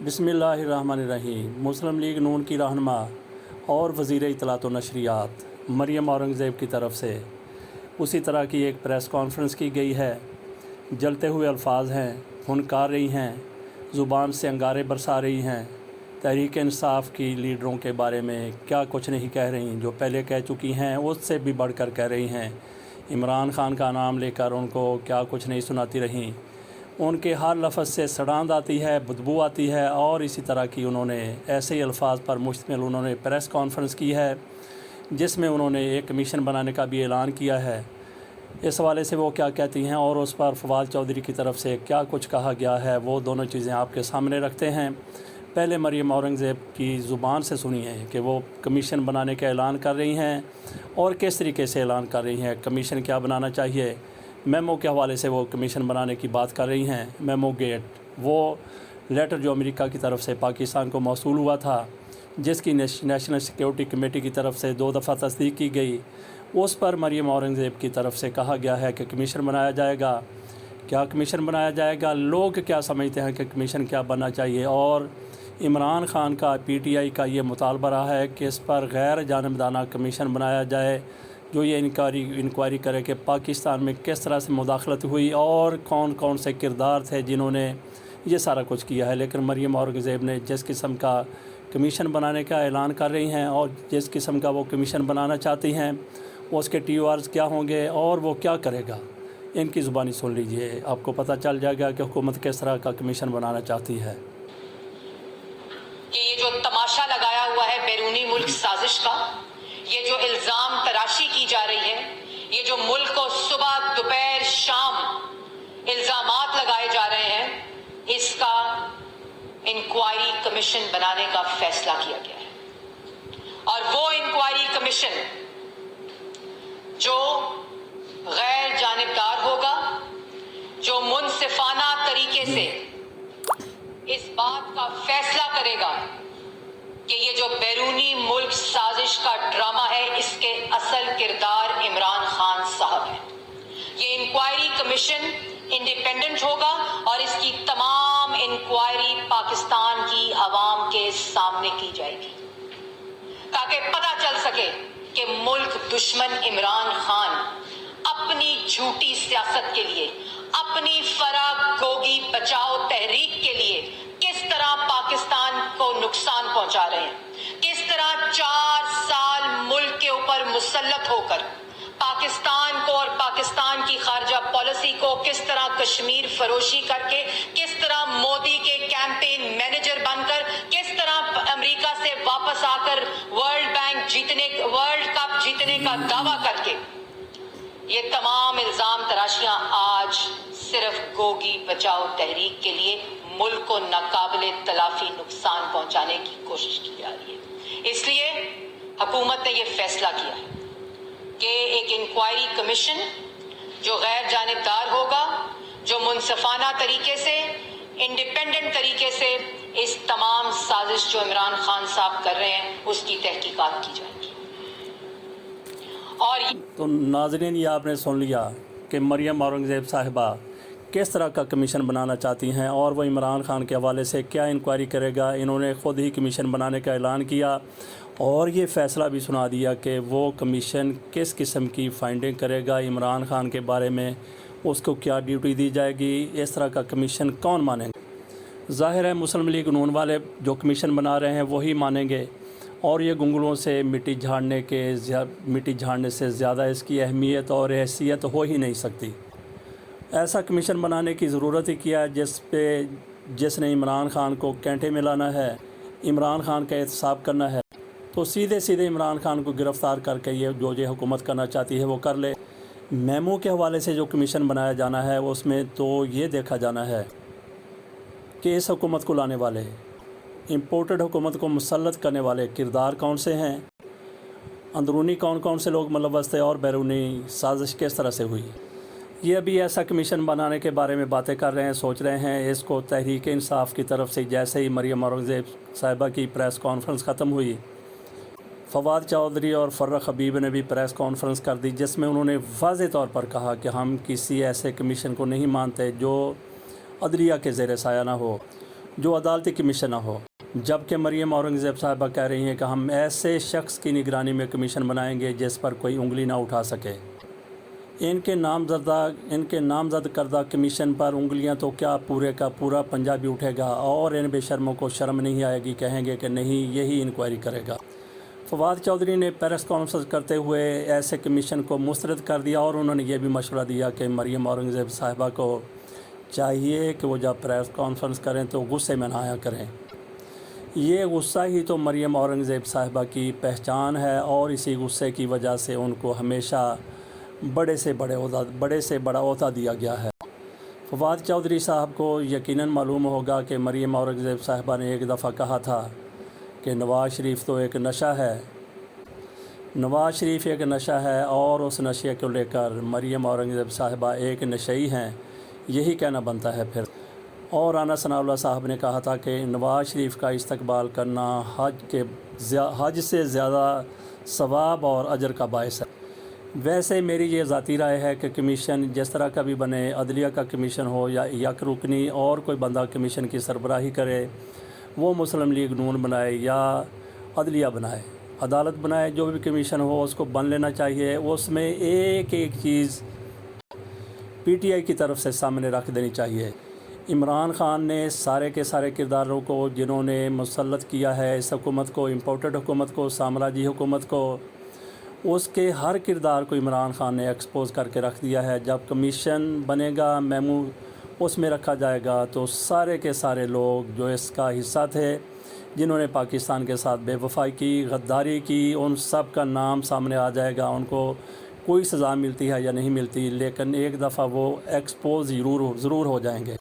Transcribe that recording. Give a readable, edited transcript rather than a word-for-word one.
बिस्मिल्लाहिर्रहमानिर्रहीम। मुस्लिम लीग नून की रहनुमा और वज़ीर इत्तलात व नशरियात मरियम औरंगज़ेब की तरफ से उसी तरह की एक प्रेस कॉन्फ्रेंस की गई है। जलते हुए अल्फाज हैं, फुनकार रही हैं, ज़ुबान से अंगारे बरसा रही हैं। तहरीक इंसाफ की लीडरों के बारे में क्या कुछ नहीं कह रही, जो पहले कह चुकी हैं उससे भी बढ़कर कह रही हैं। इमरान खान का नाम लेकर उनको क्या कुछ नहीं सुनाती रहीं। उनके हर लफ्ज़ से सड़ांद आती है, बदबू आती है। और इसी तरह की उन्होंने ऐसे ही अल्फाज पर मुश्तमिल उन्होंने प्रेस कॉन्फ्रेंस की है, जिसमें उन्होंने एक कमीशन बनाने का भी ऐलान किया है। इस हवाले से वो क्या कहती हैं और उस पर फवाद चौधरी की तरफ से क्या कुछ कहा गया है, वो दोनों चीज़ें आपके सामने रखते हैं। पहले मरियम औरंगज़ेब की ज़ुबान से सुनिए कि वो कमीशन बनाने का ऐलान कर रही हैं और किस तरीके से ऐलान कर रही हैं, कमीशन क्या बनाना चाहिए। मेमो के हवाले से वो कमीशन बनाने की बात कर रही हैं। मेमो गेट, वो लेटर जो अमेरिका की तरफ से पाकिस्तान को मौसूल हुआ था, जिसकी नेशनल सिक्योरिटी कमेटी की तरफ से 2 दफ़ा तस्दीक की गई, उस पर मरियम औरंगज़ेब की तरफ से कहा गया है कि कमीशन बनाया जाएगा। क्या कमीशन बनाया जाएगा, लोग क्या समझते हैं कि कमीशन क्या बनना चाहिए। और इमरान खान का PTI का ये मुतालबा रहा है कि इस पर गैर जानिबदाना कमीशन बनाया जाए, जो ये इंक्वायरी करे कि पाकिस्तान में किस तरह से मुदाखलत हुई और कौन कौन से किरदार थे जिन्होंने ये सारा कुछ किया है। लेकिन मरियम औरंगज़ेब ने जिस किस्म का कमीशन बनाने का ऐलान कर रही हैं और जिस किस्म का वो कमीशन बनाना चाहती हैं, उसके TORs क्या होंगे और वो क्या करेगा, इनकी ज़ुबानी सुन लीजिए, आपको पता चल जाएगा कि हुकूमत किस तरह का कमीशन बनाना चाहती है। कि ये जो तमाशा लगाया हुआ है बैरूनी मुल्क साजिश का, ये जो इल्ज़ाम तराशी की जा रही है, ये जो मुल्क को सुबह दोपहर शाम इल्ज़ामात लगाए जा रहे हैं, इसका इंक्वायरी कमीशन बनाने का फैसला किया गया है। और वो इंक्वायरी कमीशन जो गैर जानिबदार होगा, जो मुनसिफाना तरीके से इस बात का फैसला करेगा कि ये जो बैरूनी मुल्क साजिश का ड्रामा है, इसके असल किरदार इमरान खान साहब हैं। ये इंक्वायरी कमीशन इंडिपेंडेंट होगा और इसकी तमाम इंक्वायरी पाकिस्तान की आवाम के सामने की जाएगी, ताकि पता चल सके कि मुल्क दुश्मन इमरान खान अपनी झूठी सियासत के लिए, अपनी फरागोगी बचाओ तहरीक के लिए किस तरह पाकिस्तान को नुकसान पहुंचा रहे हैं, किस तरह 4 साल मुल्क के ऊपर मुसल्लत होकर पाकिस्तान को और पाकिस्तान की खारजा पॉलिसी को किस तरह कश्मीर फरोशी करके, किस तरह मोदी के कैंपेन मैनेजर बनकर, किस तरह अमेरिका से वापस आकर वर्ल्ड कप जीतने का दावा करके, ये तमाम इल्जाम तराशियां आज सिर्फ गोगी बचाओ तहरीक के लिए मुल्क को नाकाबिले तलाफी नुकसान पहुंचाने की कोशिश की जा रही है। इसलिए हुकूमत ने यह फैसला किया है कि एक इंक्वायरी कमीशन जो गैर जानिबदार होगा, जो मुनसिफाना तरीके से, इंडिपेंडेंट तरीके से इस तमाम साजिश जो इमरान खान साहब कर रहे हैं उसकी तहकीकात की जाएगी। और तो नाज़रीन, ये आपने सुन लिया कि मरियम औरंगज़ेब साहिबा किस तरह का कमीशन बनाना चाहती हैं और वो इमरान खान के हवाले से क्या इंक्वायरी करेगा। इन्होंने ख़ुद ही कमीशन बनाने का ऐलान किया और ये फ़ैसला भी सुना दिया कि वो कमीशन किस किस्म की फाइंडिंग करेगा इमरान खान के बारे में, उसको क्या ड्यूटी दी जाएगी, इस तरह का कमीशन कौन मानेंगे। ज़ाहिर है मुस्लिम लीग नून वाले जो कमीशन बना रहे हैं वही मानेंगे और ये गुंगलों से मिट्टी झाड़ने से ज़्यादा इसकी अहमियत और हैसियत हो ही नहीं सकती। ऐसा कमीशन बनाने की ज़रूरत ही क्या है जिसने इमरान खान को कैंटे में लाना है, इमरान खान का एहतसाब करना है, तो सीधे सीधे इमरान खान को गिरफ़्तार करके ये जो हुकूमत करना चाहती है वो कर ले। मेमो के हवाले से जो कमीशन बनाया जाना है उसमें तो ये देखा जाना है कि इस हुकूमत को लाने वाले, इम्पोर्टेड हुकूमत को मुसल्लत करने वाले किरदार कौन से हैं, अंदरूनी कौन कौन से लोग मुलव्वस थे और बैरूनी साजिश किस तरह से हुई। ये अभी ऐसा कमीशन बनाने के बारे में बातें कर रहे हैं, सोच रहे हैं। इसको तहरीक इंसाफ की तरफ से जैसे ही मरियम औरंगज़ेब साहिबा की प्रेस कॉन्फ्रेंस ख़त्म हुई, फवाद चौधरी और फर्रुख हबीब ने भी प्रेस कॉन्फ्रेंस कर दी, जिसमें उन्होंने वाज़ेह तौर पर कहा कि हम किसी ऐसे कमीशन को नहीं मानते जो अदलिया के ज़ेर साया ना हो। جو عدالتی کمیشن نہ ہو، جبکہ مریم اورنگزیب صاحبہ کہہ رہی ہیں کہ ہم ایسے شخص کی نگرانی میں کمیشن بنائیں گے جس پر کوئی انگلی نہ اٹھا سکے۔ ان کے نامزد کردہ کمیشن پر انگلیاں تو کیا پورے کا پورا پنجابی اٹھے گا، اور ان بے شرموں کو شرم نہیں آئے گی، کہیں گے کہ نہیں یہی انکوائری کرے گا۔ فواد چودھری نے پریس کانفرنس کرتے ہوئے ایسے کمیشن کو مسترد کر دیا، اور انہوں نے یہ بھی مشورہ دیا کہ مریم اورنگزیب صاحبہ کو چاہیے کہ وہ جب پریس کانفرنس کریں تو غصے میں نہ آیا کریں۔ یہ غصہ ہی تو مریم اورنگزیب صاحبہ کی پہچان ہے، اور اسی غصے کی وجہ سے ان کو ہمیشہ بڑے سے بڑا عہدہ دیا گیا ہے۔ فواد چودھری صاحب کو یقیناً معلوم ہوگا کہ مریم اورنگزیب صاحبہ نے ایک دفعہ کہا تھا کہ نواز شریف تو ایک نشہ ہے، نواز شریف ایک نشہ ہے، اور اس نشے کو لے کر مریم اورنگزیب صاحبہ ایک نشئی ہیں، یہی کہنا بنتا ہے پھر۔ اور رانا ثناء اللہ صاحب نے کہا تھا کہ نواز شریف کا استقبال کرنا حج سے زیادہ ثواب اور اجر کا باعث ہے۔ ویسے میری یہ ذاتی رائے ہے کہ کمیشن جس طرح کا بھی بنے، عدلیہ کا کمیشن ہو یا یک رکنی اور کوئی بندہ کمیشن کی سربراہی کرے، وہ مسلم لیگ نون بنائے یا عدلیہ بنائے، عدالت بنائے، جو بھی کمیشن ہو اس کو بن لینا چاہیے۔ اس میں ایک چیز پی ٹی آئی کی طرف سے سامنے رکھ دینی چاہیے۔ عمران خان نے سارے کے سارے کرداروں کو جنہوں نے مسلط کیا ہے اس حکومت کو، امپورٹڈ حکومت کو، سامراجی حکومت کو، اس کے ہر کردار کو عمران خان نے ایکسپوز کر کے رکھ دیا ہے۔ جب کمیشن بنے گا، میمو اس میں رکھا جائے گا، تو سارے کے سارے لوگ جو اس کا حصہ تھے، جنہوں نے پاکستان کے ساتھ بے وفائی کی، غداری کی، ان سب کا نام سامنے آ جائے گا۔ ان کو کوئی سزا ملتی ہے یا نہیں ملتی، لیکن ایک دفعہ وہ ایکسپوز ضرور ہو جائیں گے۔